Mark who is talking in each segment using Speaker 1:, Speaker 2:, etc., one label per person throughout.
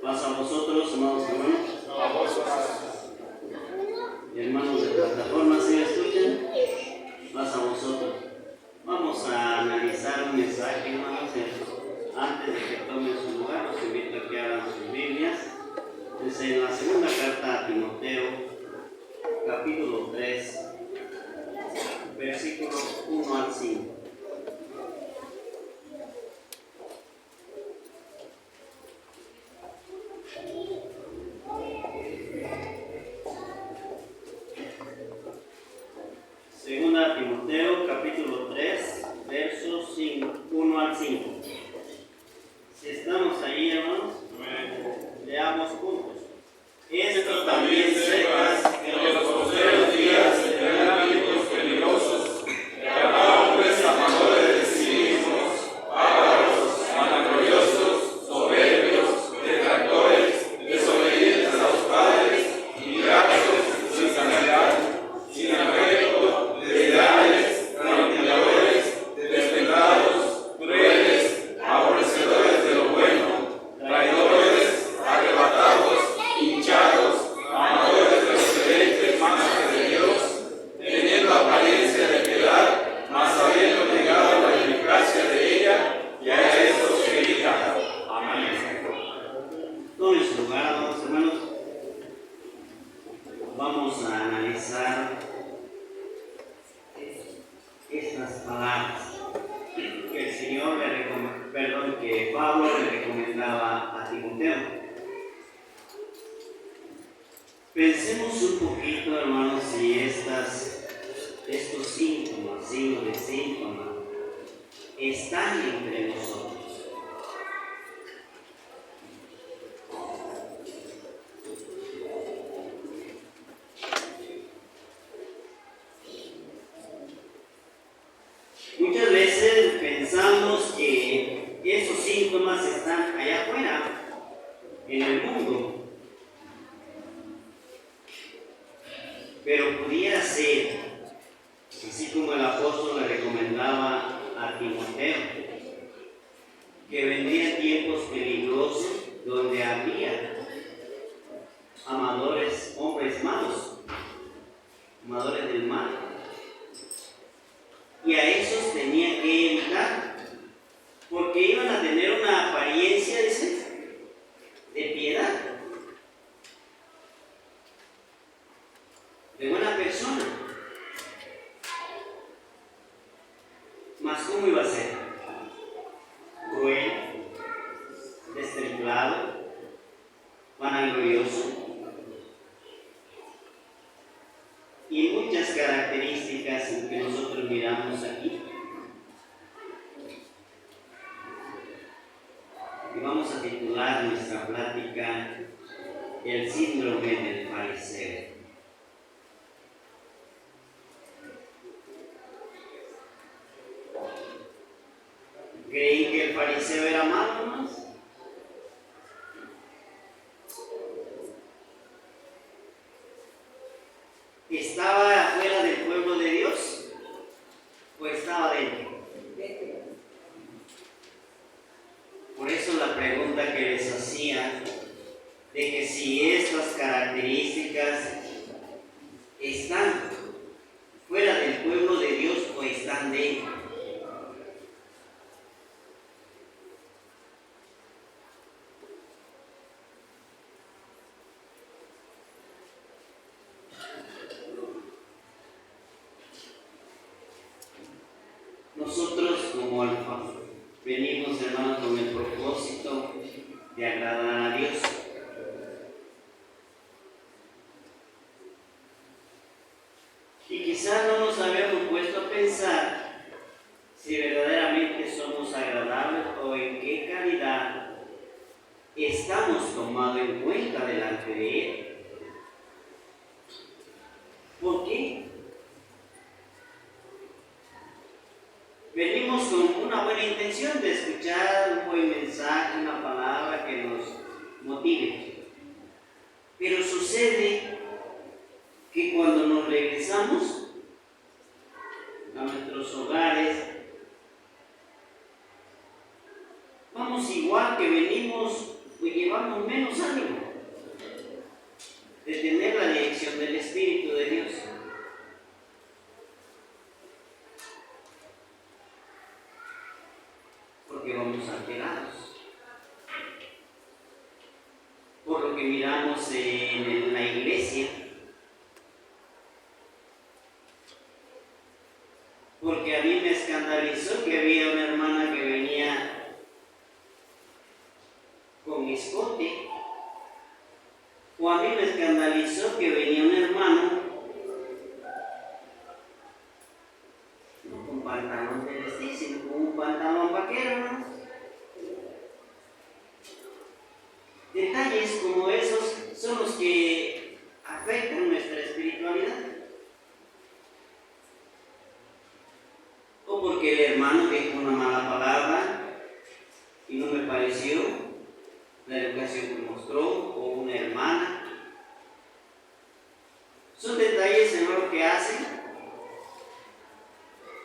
Speaker 1: Paz a vosotros, amados hermanos.
Speaker 2: A vos,
Speaker 1: Hermanos de plataforma, ¿sí me escuchan? Paz a vosotros. Vamos a analizar un mensaje, hermanos. Antes de que tomen su lugar, los invito a que abran sus Biblias. Desde la segunda carta a Timoteo, capítulo 3, versículos 1 al 5. Segunda Timoteo, capítulo 3, versos 1 al 5. Si estamos ahí, hermanos, leamos juntos. Esto también sepas que en los postreros días vendrán tiempos peligrosos, que habrá hombres amadores de sí mismos, ávaros, vanagloriosos, soberbios, detractores, desobedientes a los padres, ingratos, sin santidad, sin afecto, desleales, calumniadores, destemplados, crueles, aborrecedores de lo bueno, traidores, arrebatados, hinchados, amadores de los excelentes manos de Dios, teniendo apariencia de piedad, mas habiendo negado la eficacia de ella, y a estos se grita. Amén. Tomen su lugar, amados hermanos. Vamos a analizar estas palabras que el Señor que Pablo le recomendaba a Timoteo. Pensemos un poquito, hermanos, si estos síntomas, signos de síntomas, están entre nosotros. Muchas veces pensamos que esos síntomas están allá afuera, en el mundo. Pero pudiera ser, así como el apóstol le recomendaba a Timoteo, que vendrían tiempos peligrosos donde habría amadores, hombres malos, amadores del mal. Y a esos tenía que evitar, porque iban a tener una apariencia, dice, de piedad, de buena persona. Mas ¿cómo iba a ser? Cruel, destemplado, vanaglorioso, y muchas características que nosotros miramos aquí. Y vamos a titular nuestra plática El síndrome del fariseo. ¿Creí que el fariseo era malo, más? ¿Estaba afuera del pueblo de Dios o estaba dentro? Por eso la pregunta que les hacía de que si estas características están fuera del pueblo de Dios o están dentro. Nosotros como alfa venimos, hermanos, con el propósito de agradar a Dios. Y quizás no nos habíamos puesto a pensar si verdaderamente somos agradables o en qué calidad estamos tomados en cuenta delante de Él. ¿Por qué? Venimos con una buena intención de escuchar un buen mensaje, una palabra que nos motive. Pero sucede que cuando nos regresamos a nuestros hogares, vamos igual que venimos, pues llevamos menos ánimo de tener la dirección del Espíritu de Dios. Porque vamos alterados por lo que miramos en la iglesia, porque a mí me escandalizó que había una hermana que venía con escote, o a mí me escandalizó que venía un hermano no con pantalón de vestir, sino con un pantalón vaquero, ¿no? Detalles como esos son los que afectan nuestra espiritualidad. O porque el hermano dijo una mala palabra y no me pareció la educación que mostró, o una hermana. Son detalles, hermano, que hacen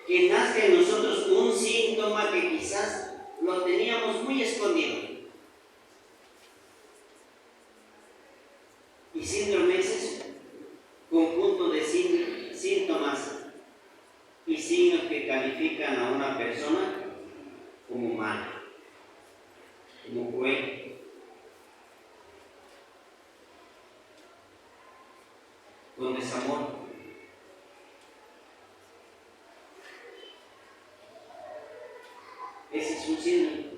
Speaker 1: que nazca en nosotros un síntoma que quizás lo teníamos muy escondido. Y síndrome es eso, conjunto de síntomas y signos que califican a una persona como mala, como cruel, con desamor. Ese es un síndrome.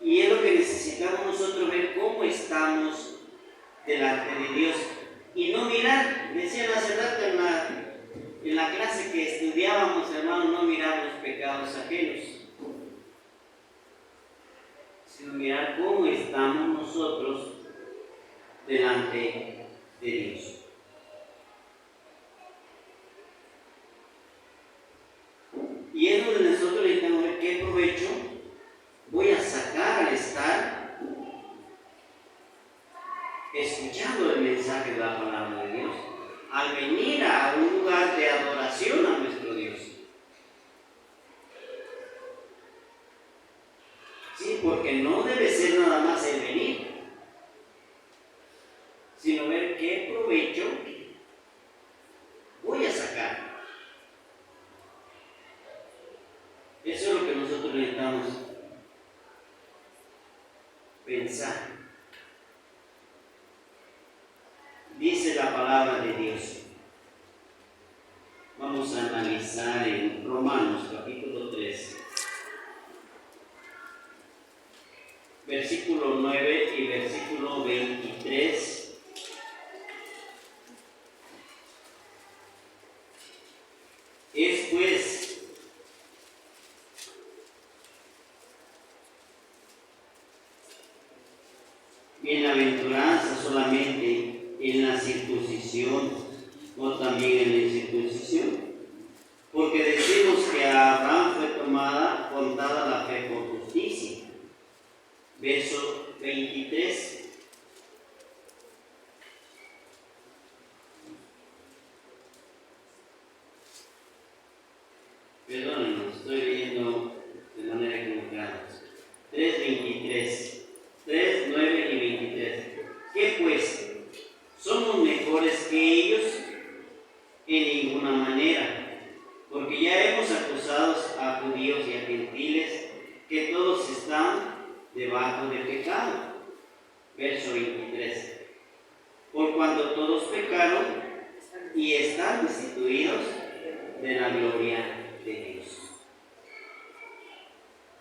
Speaker 1: Y es lo que necesitamos nosotros ver, cómo estamos delante de Dios. Y no mirar, decían hace rato en la clase que estudiábamos, hermanos, no mirar los pecados ajenos, sino mirar cómo estamos nosotros delante de Dios. Y es donde nosotros necesitamos ver qué provecho voy a sacar al estar escuchando el mensaje de la palabra de Dios, al venir a un lugar de adoración a nuestro Dios. Sí, porque no debe ser nada más el venir, sino ver qué provecho voy a sacar. Eso es lo que nosotros necesitamos pensar. Dice la palabra de Dios. Vamos a analizar en Romanos capítulo 3, versículo 9 y versículo 23. Es pues bienaventuranza solamente en la circuncisión o también en la incircuncisión, porque decimos que a Abraham fue contada la fe por justicia. Verso 23. Perdónenos, estoy leyendo de manera equivocada. 3:23. 3, 9 y 23. ¿Qué pues? ¿Somos mejores que ellos? En ninguna manera, porque ya hemos acusado a judíos y a gentiles que todos están debajo del pecado. Verso 23. Por cuanto todos pecaron y están destituidos de la gloria de Dios.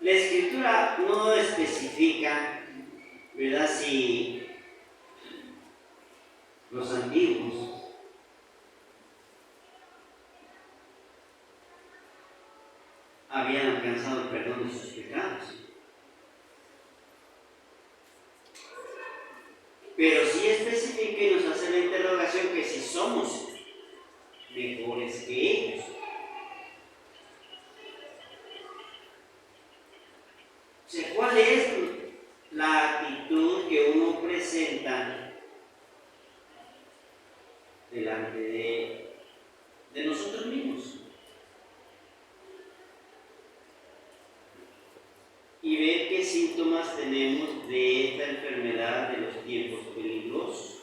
Speaker 1: La Escritura no especifica, ¿verdad?, si los antiguos habían alcanzado el perdón de sus pecados. Pero sí especifica y nos hace la interrogación que si somos mejores que ellos. O sea, ¿cuál es la actitud que uno presenta delante de nosotros mismos? Y ver qué síntomas tenemos de esta enfermedad de los tiempos peligrosos?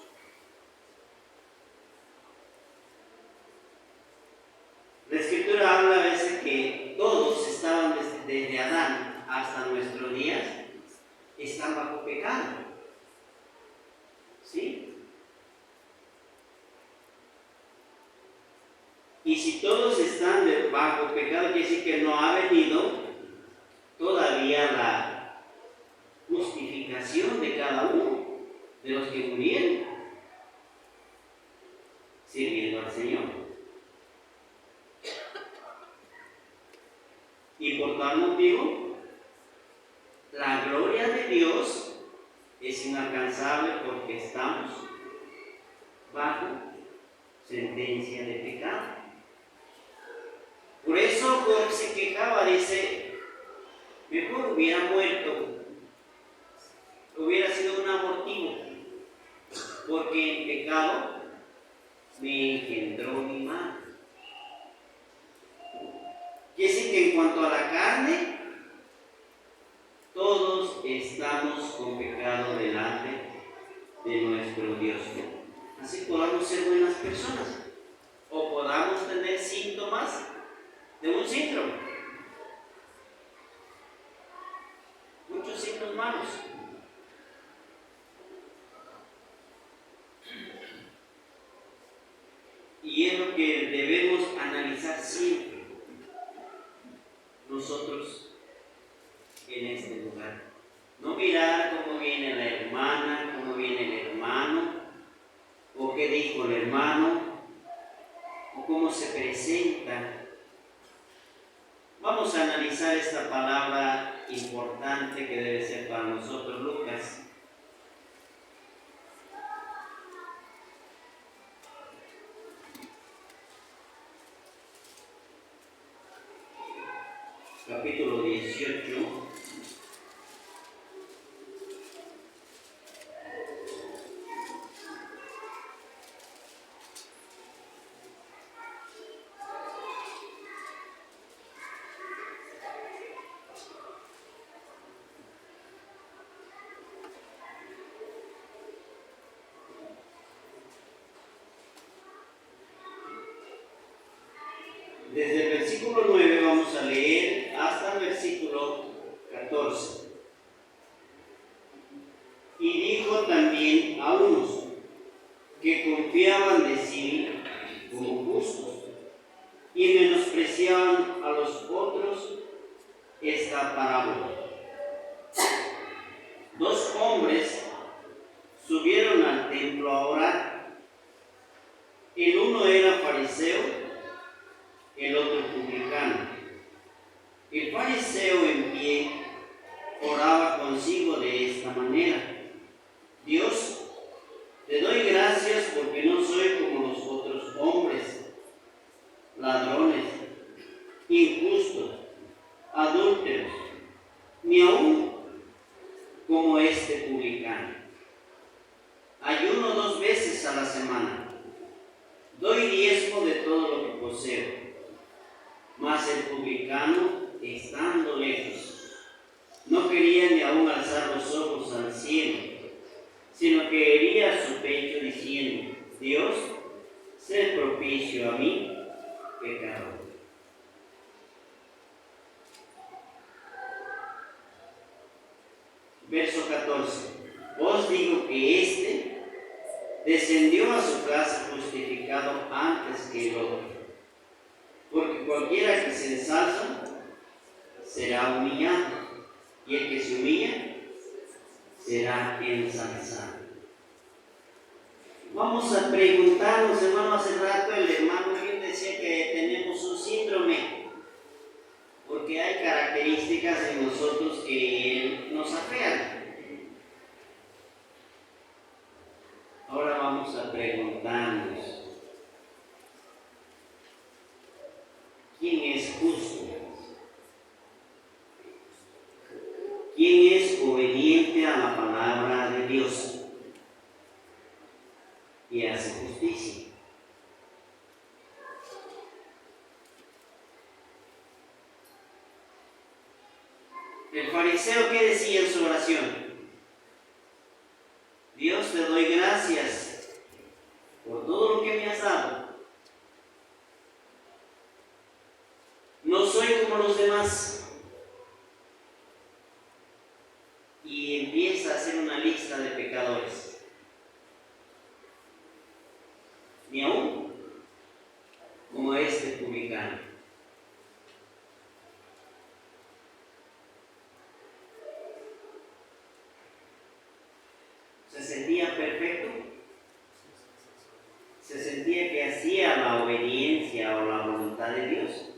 Speaker 1: La Escritura habla a veces que todos estaban desde Adán hasta nuestros días, están bajo pecado. ¿Sí? Y si todos están bajo pecado, quiere decir que no ha venido todavía la justificación de cada uno de los que murieron sirviendo al Señor. Y por tal motivo, la gloria de Dios es inalcanzable porque estamos bajo sentencia de pecado. Por eso Job se quejaba, dice, mejor hubiera muerto, hubiera sido un abortivo, porque en pecado me engendró mi madre. Quiere decir que en cuanto a la carne, todos estamos con pecado delante de nuestro Dios. Así podamos ser buenas personas o podamos tener síntomas de un síndrome. Muchos signos malos. Y es lo que debemos analizar siempre nosotros en este lugar. No mirar cómo viene la hermana, cómo viene el hermano, o qué dijo el hermano, o cómo se presenta. Vamos a analizar esta palabra importante que debe ser para nosotros, Lucas. Capítulo 18. Desde el versículo 9 vamos a leer hasta el versículo 14. Y dijo también a unos que confiaban de sí como justos y menospreciaban a los otros esta parábola. Dos hombres subieron al templo a orar. El uno era fariseo, el otro publicano. El fariseo en pie oraba consigo de esta manera: Dios, te doy gracias porque no soy como los otros hombres, ladrones, injustos, adúlteros, ni aún como este publicano. Ayuno 2 veces a la semana, doy diezmo de todo lo que poseo. Mas el publicano, estando lejos, no quería ni aún alzar los ojos al cielo, sino que hería su pecho diciendo: Dios, sé propicio a mí, pecador. Verso 14. Os digo que éste descendió a su casa justificado antes que el otro. Porque cualquiera que se ensalza será humillado, y el que se humilla será ensalzado. Vamos a preguntarnos, hermano. Hace rato el hermano bien decía que tenemos un síndrome, porque hay características en nosotros que nos afean. Ahora vamos a preguntarnos: ¿quién es justo? ¿Quién es obediente a la palabra de Dios y hace justicia? El fariseo, ¿qué decía en su oración? Dios, te doy gracias por todo lo que me has dado. No soy como los demás. Y empieza a hacer una lista de pecadores. Ni aún como este publicano. ¿Se sentía perfecto? ¿Se sentía que hacía la obediencia o la voluntad de Dios?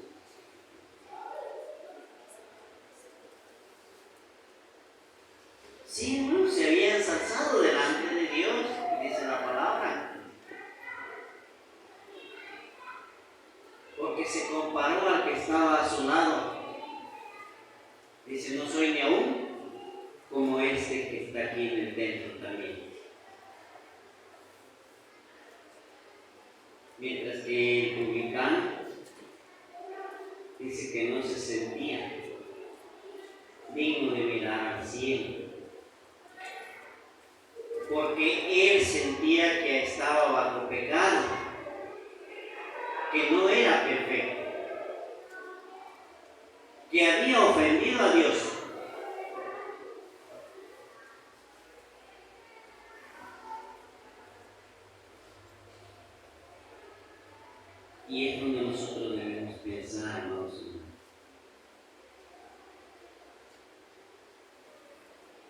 Speaker 1: Sí, hermano, se había ensalzado delante de Dios, dice la palabra. Porque se comparó al que estaba a su lado. Dice, no soy ni aún como este que está aquí en el templo también. Mientras que el publicano dice que no se sentía digno de mirar al cielo, porque él sentía que estaba bajo pecado, que no era perfecto, que había ofendido a Dios. Y es donde nosotros debemos pensar, hermanos.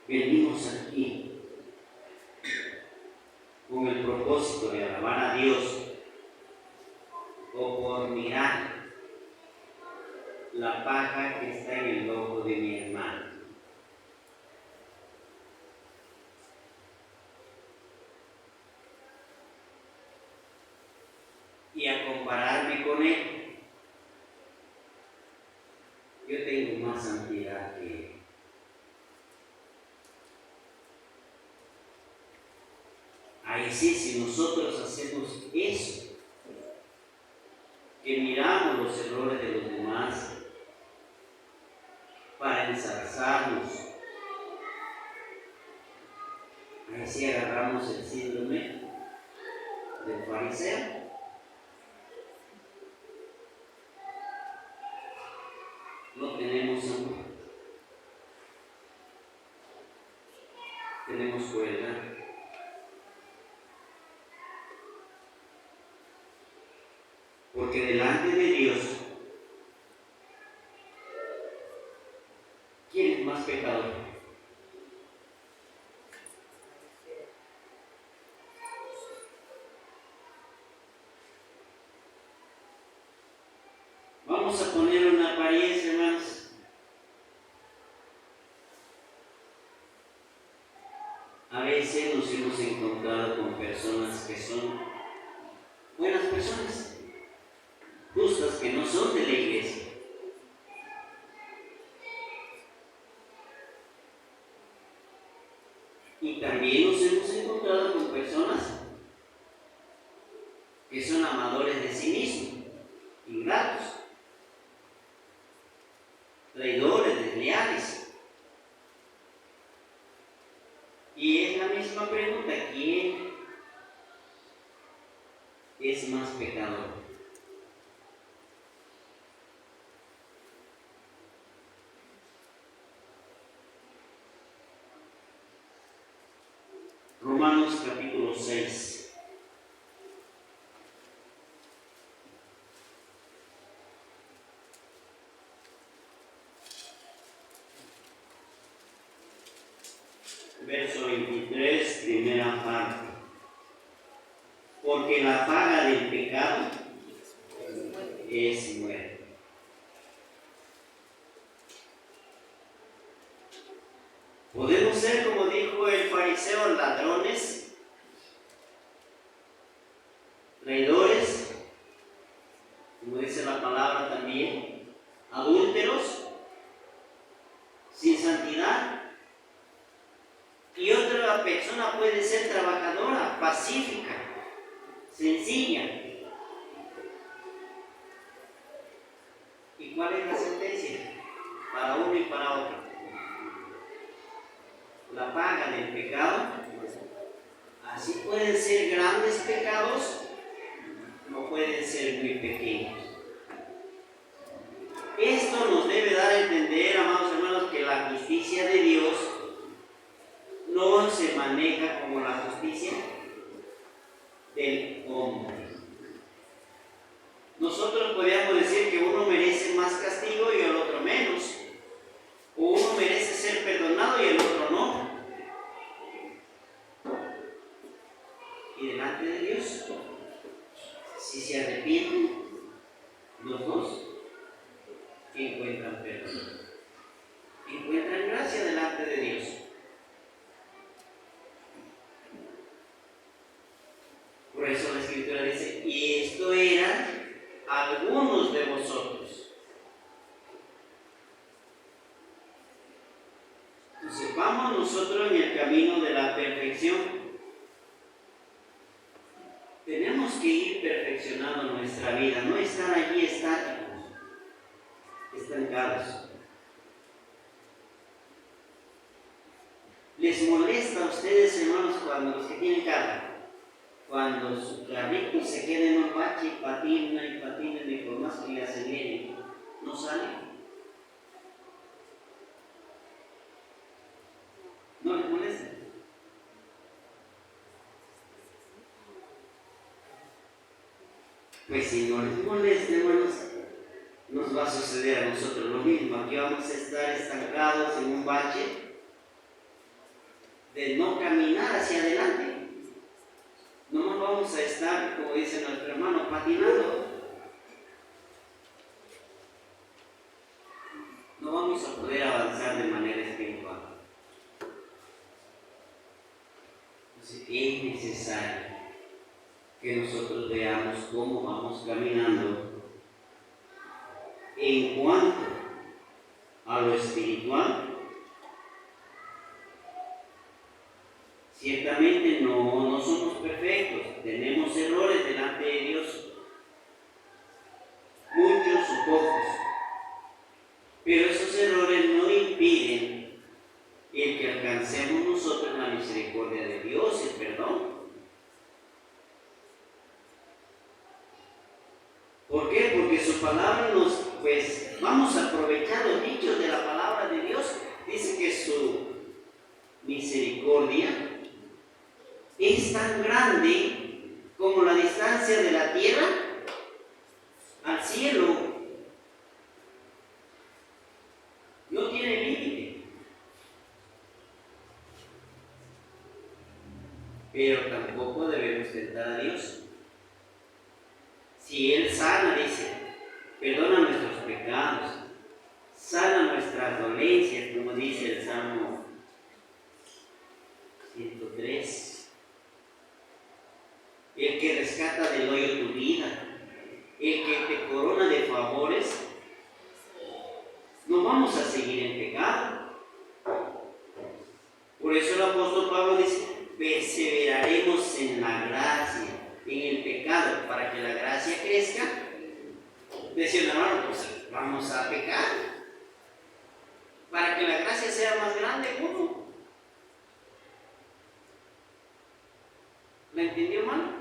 Speaker 1: Venimos aquí con el propósito de alabar a Dios o por mirar la paja que está en el ojo de mi hermano. Y a compararme con él. Yo tengo más santidad que él. Ahí sí, si nosotros hacemos eso, que miramos los errores de los demás para ensalzarnos, ahí sí agarramos el síndrome del fariseo. No tenemos amor, tenemos crueldad. Porque delante de Dios, ¿quién es más pecador? Vamos a poner una apariencia, hermanos. A veces nos hemos encontrado con personas que son buenas personas, justas, que no son de la iglesia. Y también nos hemos encontrado con personas que son amadores de sí mismos, ingratos, traidores, desleales. Y es la misma pregunta, ¿quién es más pecador? Romanos capítulo 6. Verso 23, primera parte. Porque la paga del pecado es muerte. Podemos ser, como dijo el fariseo, ladrones, traidores, como dice la palabra también, adúlteros, sin santidad. Y otra persona puede ser trabajadora, pacífica, sencilla. ¿Y cuál es la sentencia? Para uno y para otro. la paga del pecado, así pueden ser grandes pecados, no pueden ser muy pequeños. Esto nos debe dar a entender, amados hermanos, que la justicia de Dios no se maneja como la justicia del hombre. Nosotros podríamos decir que uno merece más castigo y el otro menos, o uno merece ser perdonado y el otro no. Y delante de Dios, si se arrepienten, los dos encuentran perdón, encuentran gracia delante de Dios. Por eso la Escritura dice, y esto eran algunos de vosotros. Entonces vamos nosotros en el camino de la perfección. Tenemos que ir perfeccionando nuestra vida, no estar allí estáticos, estancados. ¿Les molesta a ustedes, hermanos, cuando los que tienen carro, cuando su carrito se queda en un bache y patina y por más que le aceleren, no sale? ¿No les molesta? Pues si no les molesta, hermanos, nos va a suceder a nosotros lo mismo. Aquí vamos a estar estancados en un bache de no caminar hacia adelante. No vamos a estar, como dice nuestro hermano, patinando. No vamos a poder avanzar de manera espiritual. Entonces es necesario que nosotros veamos cómo vamos caminando en cuanto a lo espiritual. Ciertamente no somos perfectos, tenemos errores delante de Dios, muchos o pocos, pero esos errores no impiden el que alcancemos nosotros la misericordia de Dios, el perdón. ¿Por qué? Porque su palabra vamos a aprovechar los dichos de la palabra de Dios. Dice que su misericordia es tan grande como la distancia de la tierra al cielo. No tiene límite. Pero tampoco debemos tentar a Dios. Si Él sana, dice, perdona nuestros pecados, sana nuestras dolencias, como dice el Salmo 103. El que rescata del hoyo tu vida, el que te corona de favores, no vamos a seguir en pecado. Por eso el apóstol Pablo dice, perseveraremos en la gracia, en el pecado, para que la gracia crezca. Decía un hermano, pues vamos a pecar, para que la gracia sea más grande. ¿Cómo? ¿La entendió, hermano?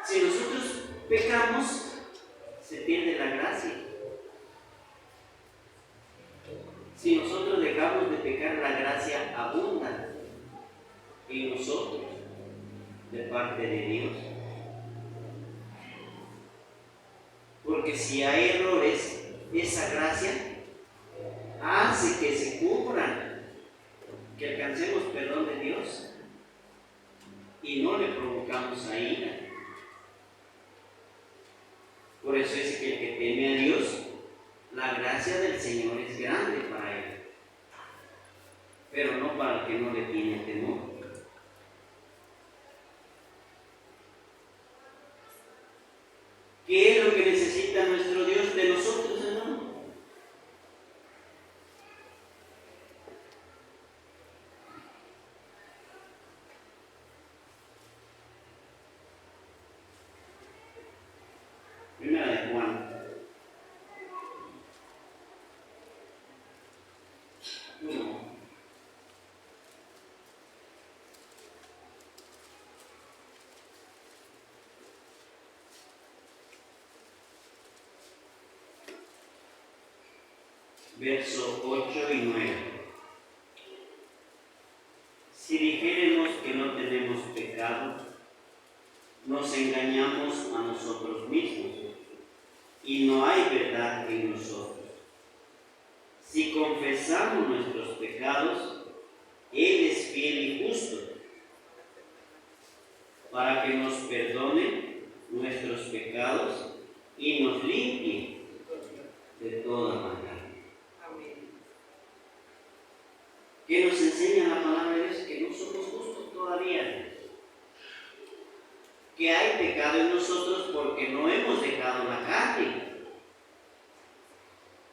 Speaker 1: Si nosotros pecamos, se pierde la gracia. Si nosotros dejamos de pecar, la gracia abunda en nosotros de parte de Dios. Porque si hay errores, esa gracia hace que se cubran, que alcancemos perdón de Dios y no le provocamos a ira. Por eso es que el que teme a Dios, la gracia del Señor es grande para él, pero no para el que no le tiene temor. ¿Qué es lo que necesita nuestro Dios de nosotros, hermano? Primera de Juan verso 8 y 9. Si dijéremos que no tenemos pecado, nos engañamos a nosotros mismos y no hay verdad en nosotros. Si confesamos nuestros pecados, Él es fiel y justo para que nos perdone nuestros pecados y nos limpie de toda maldad. ¿Qué nos enseña la palabra de Dios? Que no somos justos todavía. Que hay pecado en nosotros porque no hemos dejado la carne.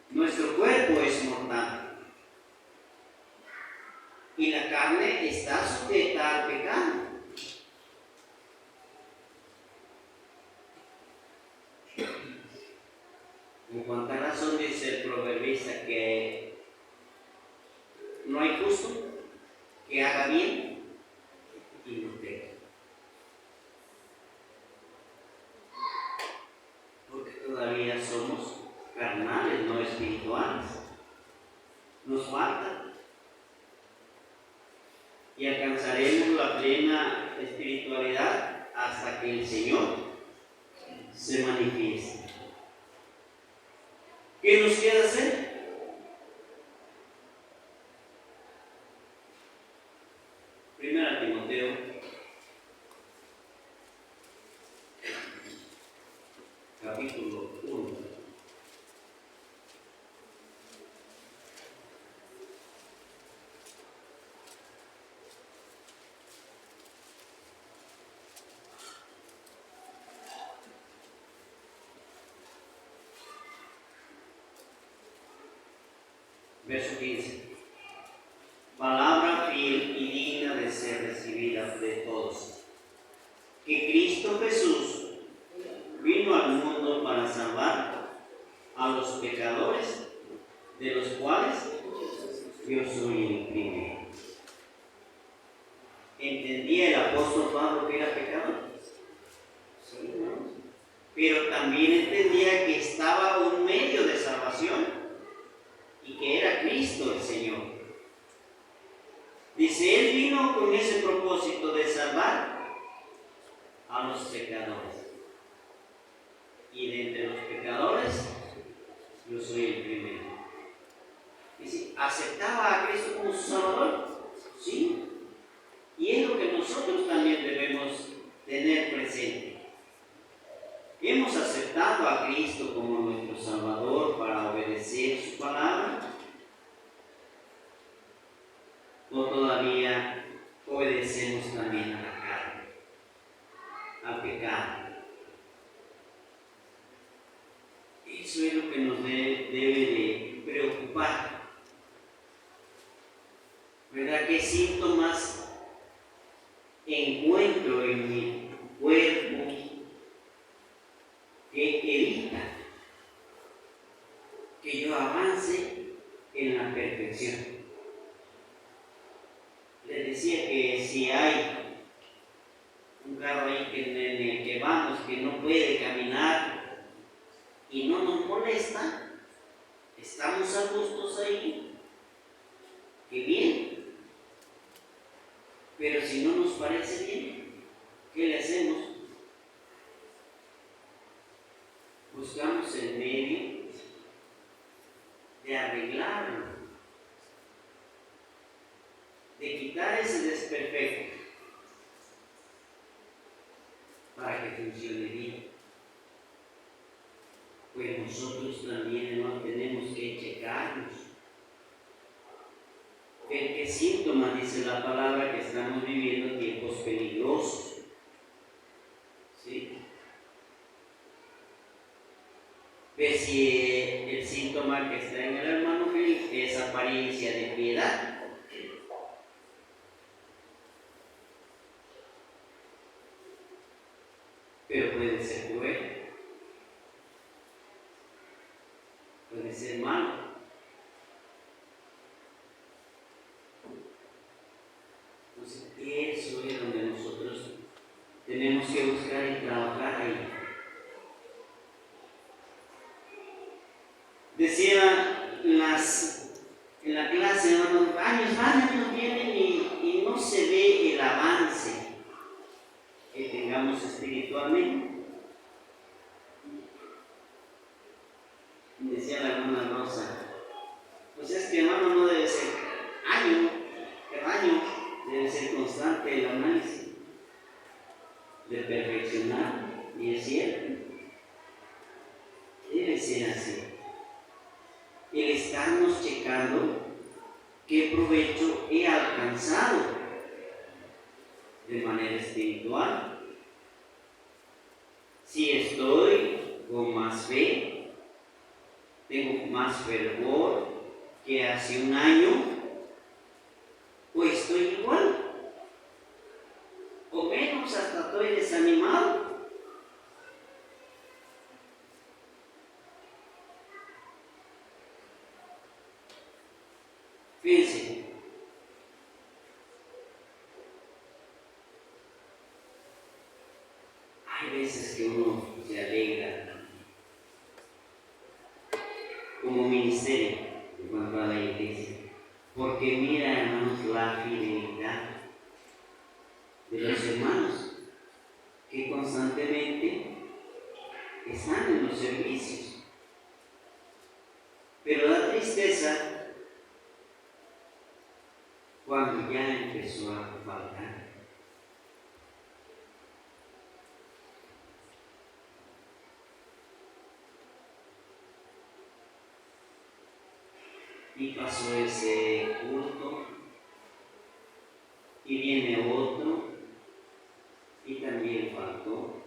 Speaker 1: Nuestro cuerpo es mortal. Y la carne está sujeta al pecado. ¿En cuánta razón dice el proverbista que no hay justo que haga bien y no peque? Porque todavía somos carnales, no espirituales. Nos falta. Y alcanzaremos la plena espiritualidad hasta que el Señor se manifieste. ¿Qué nos queda hacer? Primera Timoteo, capítulo 1. Verso 15. Palabra fiel y digna de ser recibida de todos. Que Cristo Jesús vino al mundo para salvar a los pecadores, de los cuales yo soy el primero. ¿Entendía el apóstol Pablo que era pecador? Sí, ¿no? Pero también entendía que estaba un medio de salvación y que era Cristo el Señor. Dice, Él vino con ese propósito de salvar a los pecadores. Y de entre los pecadores, yo soy el primero. Dice, ¿aceptaba a Cristo como su Salvador? Sí. Y es lo que nosotros también debemos tener presente. ¿Hemos aceptado a Cristo como nuestro Salvador para obedecer su palabra? ¿O todavía obedecemos también a la carne, al pecado? Eso es lo que nos debe de preocupar. ¿Verdad? ¿Qué síntomas encuentro en mi cuerpo que evita que yo avance en la perfección? Les decía que si hay un carro ahí en el que vamos que no puede caminar y no nos molesta, estamos a gustos ahí, qué bien. Pero si no nos parece bien, ¿qué le hacemos? Buscamos el medio de arreglarlo, de quitar ese desperfecto para que funcione bien. Pues nosotros también no tenemos que checarnos. Ver qué síntomas dice la palabra que estamos viviendo tiempos peligrosos. ¿Sí? Ver si el síntoma que está en el hermano Philip es apariencia de piedad. Pero puede ser cruel, puede ser malo. Entonces, eso es donde nosotros tenemos que buscar y trabajar ahí. Decía, las en la clase, hermanos, años vienen y no se ve el avance que tengamos espiritualmente. Decía la hermana Rosa, pues es que, hermano, no debe ser año, debe ser constante el análisis, de perfeccionar, y es cierto, debe ser así. El estarnos checando qué provecho he alcanzado de manera espiritual. Si estoy con más fe, tengo más fervor que hace un año, o estoy igual, o menos, hasta estoy desanimado. Fíjense, hay veces que uno se alegra como ministerio en cuanto a la iglesia, porque mira, hermanos, la fidelidad de los hermanos que constantemente están en los servicios. Pero da tristeza cuando ya empezó a faltar. Y pasó ese culto, y viene otro, y también faltó.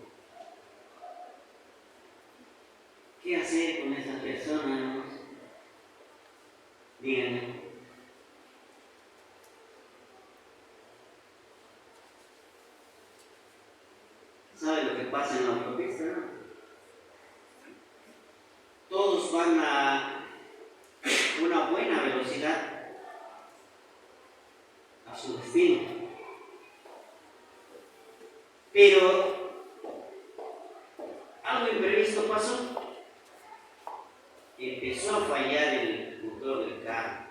Speaker 1: ¿Qué hacer con esa persona, hermanos? Díganme. ¿Sabe lo que pasa en la autopista? ¿No? Todos van a una buena velocidad a su destino, pero algo imprevisto pasó. Empezó a fallar el motor del carro.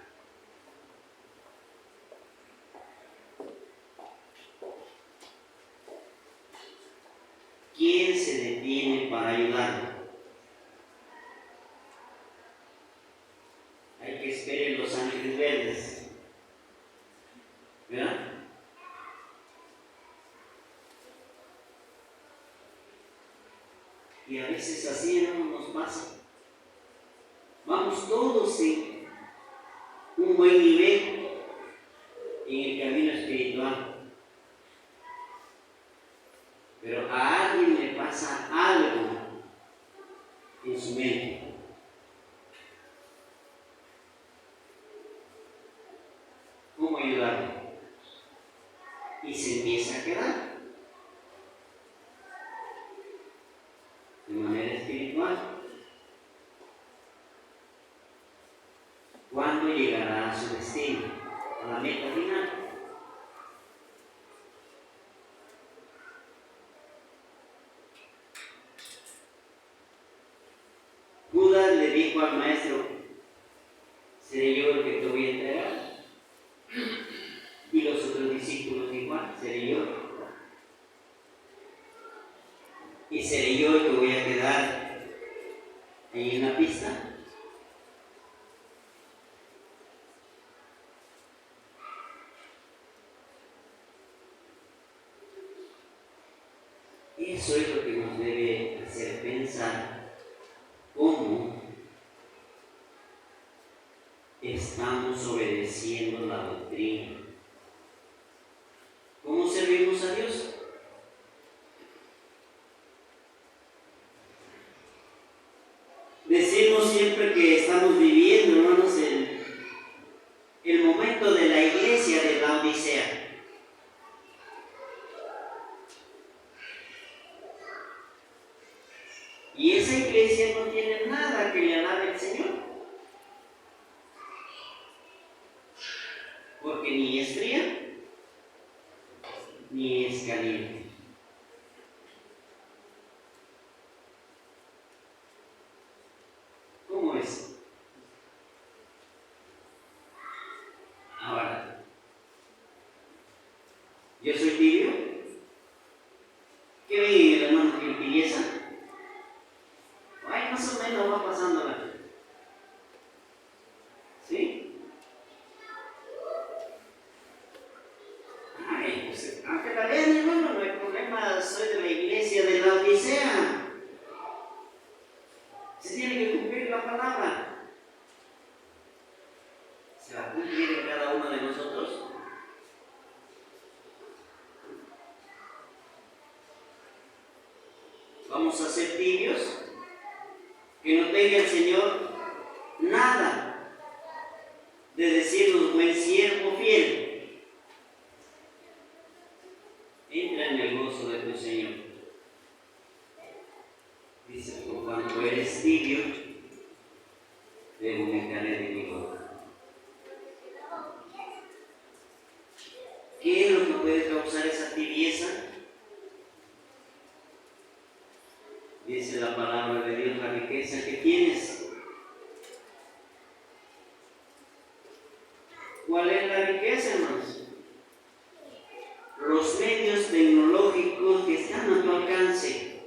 Speaker 1: ¿Quién se detiene para ayudarlo? Hay que esperar los ángeles verdes, ¿verdad? Y a veces así no nos pasa. Vamos todos en un buen nivel en el camino espiritual, pero a alguien le pasa algo en su mente. ¿Cómo ayudarlo? Y se empieza a quedar de manera espiritual. ¿Cuándo llegará a su destino, a la meta final? Judas le dijo al maestro, ¿seré yo el que te voy a entregar? Y los otros discípulos igual, ¿seré yo? ¿Y seré yo el que voy a quedar ahí en la pista? Eso es lo que nos debe hacer pensar cómo estamos obedeciendo la doctrina, cómo servimos a Dios. Decimos siempre que estamos viviendo, hermanos, el momento de la iglesia de la Odisea. Y esa iglesia no tiene nada que le alabe al Señor, porque ni es fría ni es caliente. ¿Cómo es? ¿Yo soy tibio? ¿Qué ven, hermano? ¿Que tibieza? Ay, más o menos va pasando la vida. ¿Sí? Ay, pues, aunque la vean, hermano, no hay problema. Soy de la iglesia de la Odisea. Se tiene que cumplir la palabra. ¿Se va a cumplir en cada uno de nosotros? Vamos a ser tibios, que no tenga el Señor nada de decirnos buen siervo fiel. Entra en el gozo de tu Señor. Dice, por cuanto eres tibio, te vomitaré de mi boca. ¿Qué es lo que puede causar esa tibieza? Dice la palabra de Dios, la riqueza que tienes. ¿Cuál es la riqueza, hermanos? Los medios tecnológicos que están a tu alcance.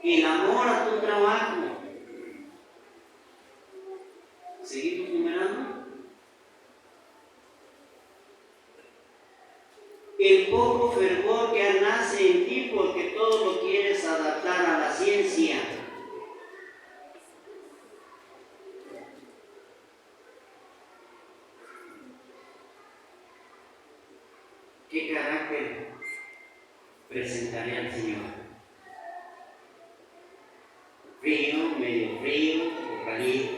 Speaker 1: El amor a tu trabajo. ¿Seguimos numerando? El poco fervor que nace en ti porque todo lo quieres adaptar a la ciencia. ¿Qué carácter presentaré al Señor? ¿Frío, medio frío o caliente?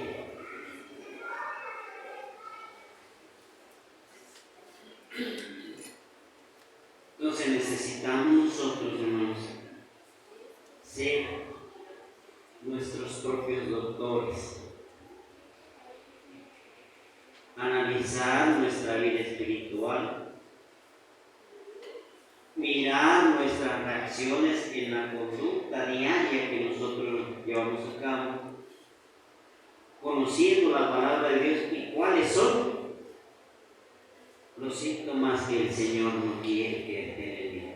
Speaker 1: Entonces necesitamos nosotros, hermanos, ser nuestros propios doctores, analizar nuestra vida espiritual, mirar nuestras reacciones en la conducta diaria que nosotros llevamos a cabo, conociendo la palabra de Dios y cuáles son los síntomas que el Señor no quiere que estén en mí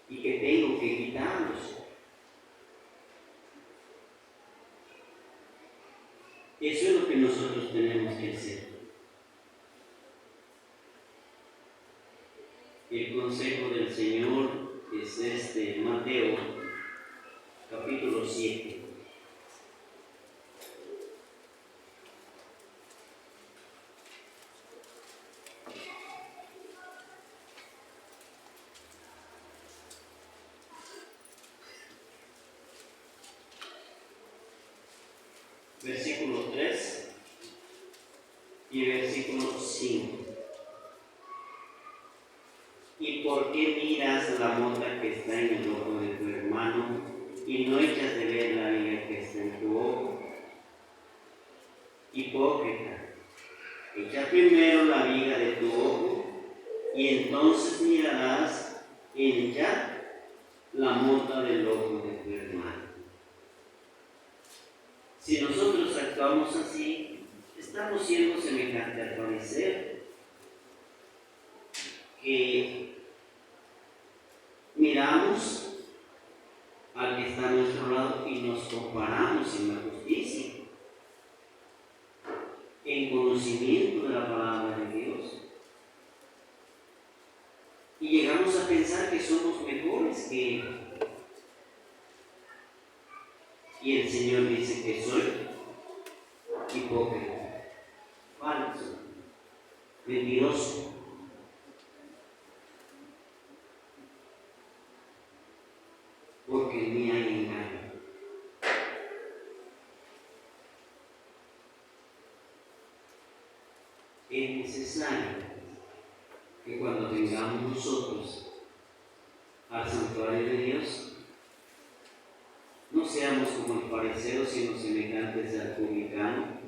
Speaker 1: y que tengo que quitarlos. Eso es lo que nosotros tenemos que hacer. El consejo del Señor es Mateo, capítulo 7. Versículo 3 y versículo 5. ¿Y por qué miras la mota que está en el ojo de tu hermano y no echas de ver la viga que está en tu ojo? Hipócrita, echa primero la viga de tu ojo y entonces mirarás en echar la mota del ojo de tu hermano. Si nosotros actuamos así, estamos siendo semejantes al fariseo, que miramos al que está a nuestro lado y nos comparamos en la justicia, en conocimiento de la palabra de Dios. Y llegamos a pensar que somos mejores que Él. Y el Señor dice que soy hipócrita, falso, mentiroso. Porque en mí hay engaño. Es necesario que cuando vengamos nosotros al santuario de Dios, no seamos como el fariseo, sino semejantes al publicano.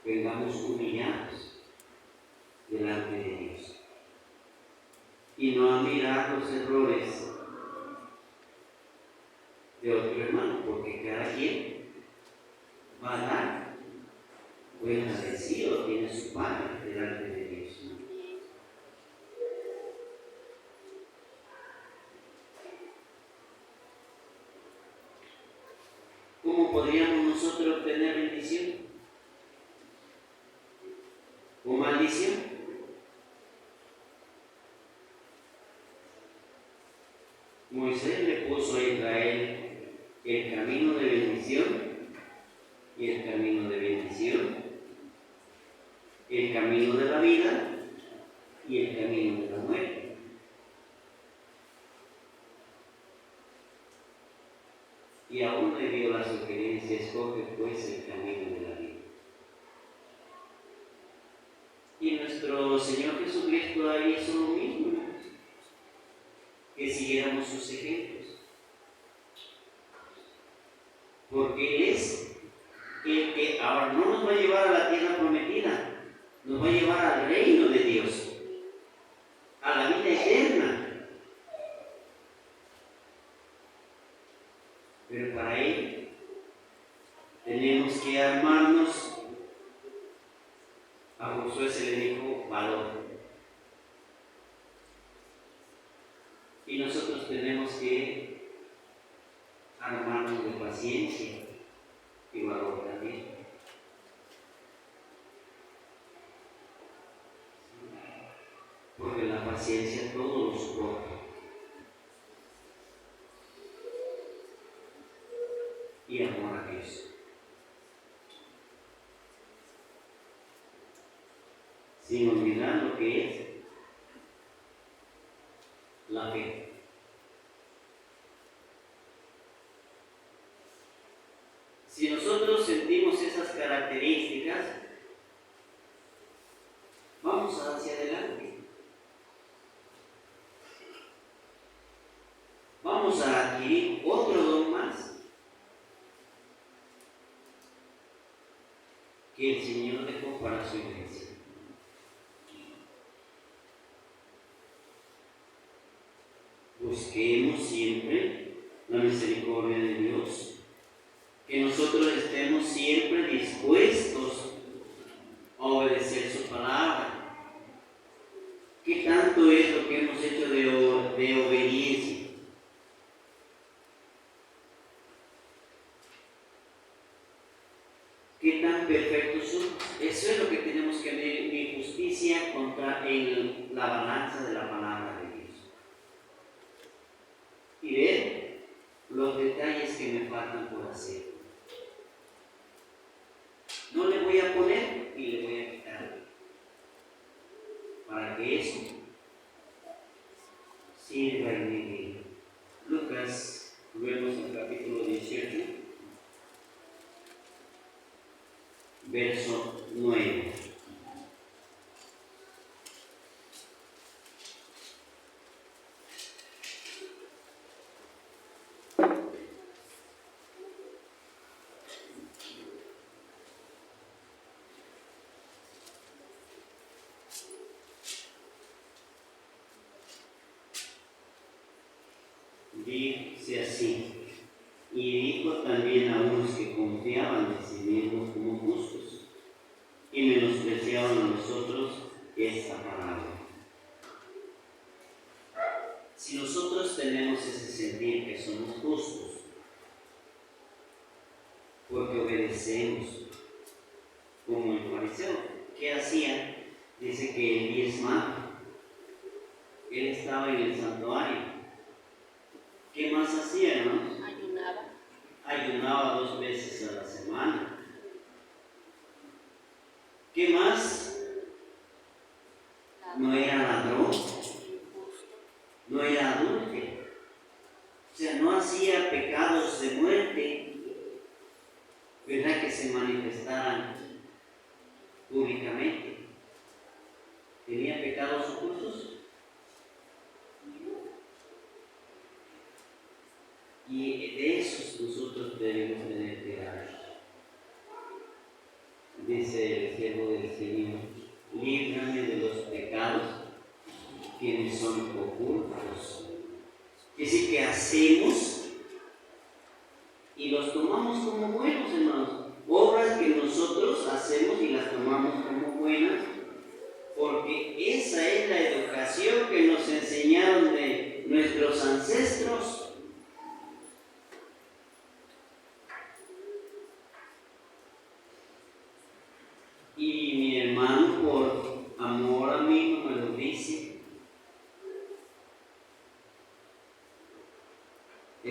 Speaker 1: Vengamos humillados delante de Dios y no a mirar los errores de otro hermano, porque cada quien va a dar cuenta de sí o ¿cómo podríamos nosotros obtener bendición o maldición? Moisés le puso a Israel el camino de bendición y el camino de bendición, el camino de la vida y el camino de la muerte. Y aún le dio la sugerencia: escoge pues el camino de la vida. Y nuestro Señor Jesucristo ahí hizo lo mismo, que siguiéramos sus ejemplos, porque Él es el que ahora no nos va a llevar a la tierra prometida, nos va a llevar al reino de Dios, a la vida eterna. Pero para Él tenemos que armarnos. A Josué se le dijo valor. Y nosotros tenemos que armarnos de paciencia y valor también. Porque la paciencia todo lo soporta. Y amor a Dios. Sin olvidar lo que es la fe. Si nosotros sentimos esas características, vamos hacia adelante. Vamos a adquirir otro don más que el Señor dejó para su iglesia. Busquemos siempre la misericordia de Dios, que nosotros estemos siempre dispuestos a obedecer su palabra. ¿Qué tanto es lo que hemos hecho de obediencia? ¿Qué tan perfectos somos? Eso es lo que tenemos que medir justicia contra la balanza de la palabra de Dios. Y ver los detalles que me faltan por hacer. No le voy a poner y le voy a quitar, para que eso sirva en mi vida. Lucas, vemos el capítulo 18, verso 9. Dice así: y dijo también a unos que confiaban de sí mismos como justos y menospreciaban a nosotros esta palabra. Si nosotros tenemos ese sentir que somos justos, porque obedecemos, como el fariseo, ¿qué hacía? Dice que él diezmaba. Él estaba en el santuario. ¿Qué más hacía, hermanos? Ayunaba 2 veces a la semana. ¿Qué más? No era ladrón, no era adúltero, o sea, no hacía pecados de muerte, ¿verdad? Que se manifestaran públicamente. ¿Tenía pecados ocultos? Y de esos nosotros debemos tener cuidado. Dice el siervo del Señor: líbrame de los pecados que me son ocultos. Es decir, que hacemos y los tomamos como buenos, hermanos. Obras que nosotros hacemos y las tomamos como buenas, porque esa es la educación que nos enseñaron de nuestros ancestros.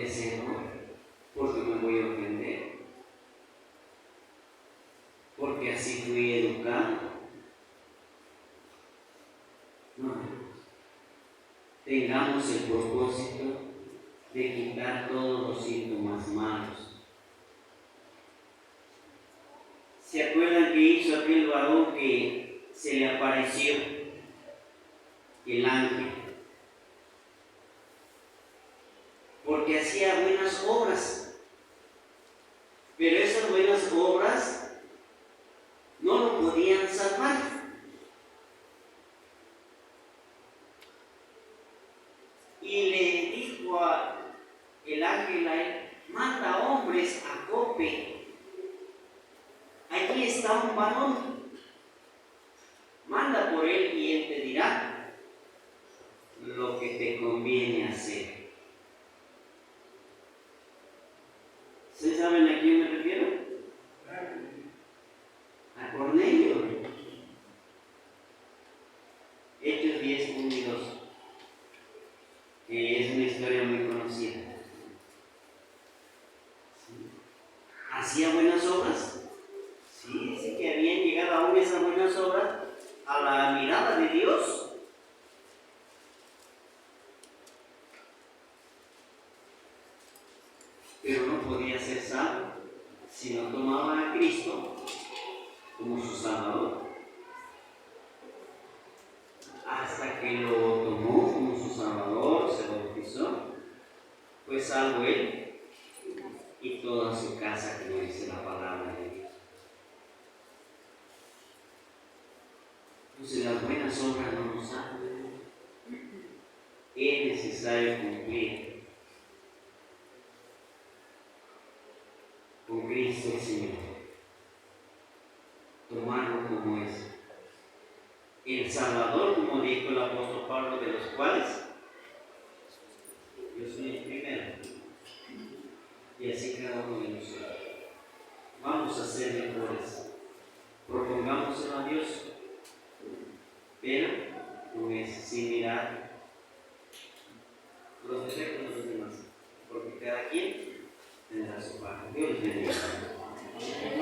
Speaker 2: ese no, porque me voy a ofender, porque así fui educado. No, tengamos el propósito de quitar todos los síntomas malos. ¿Se acuerdan que hizo aquel varón que se le apareció el ángel? Porque hacía buenas obras, pero esas buenas obras no lo podían salvar. Y le dijo el ángel a él: manda hombres a Jope. Allí está un varón. Manda por él y él te dirá lo que te conviene hacer. ¿Ustedes saben a quién me refiero? A Cornelio. Hechos 10, 1 y 2, que es una historia muy conocida. ¿Hacía buenas obras? Sí, dice que habían llegado aún esas buenas obras a la mirada de Dios. Pero no podía ser salvo si no tomaba a Cristo como su Salvador. Hasta que lo tomó como su Salvador, se bautizó, fue salvo él y toda su casa, como dice la palabra de Dios. Entonces las buenas obras no nos salvan. Es necesario cumplir con Cristo el Señor, tomarlo como es el Salvador, como dijo el apóstol Pablo, de los cuales yo soy el primero, y así cada uno de nosotros. Vamos a ser mejores, propongámoselo a Dios, pero pues, sin mirar los defectos de los demás, porque cada quien tendrá su parte. Dios les bendiga.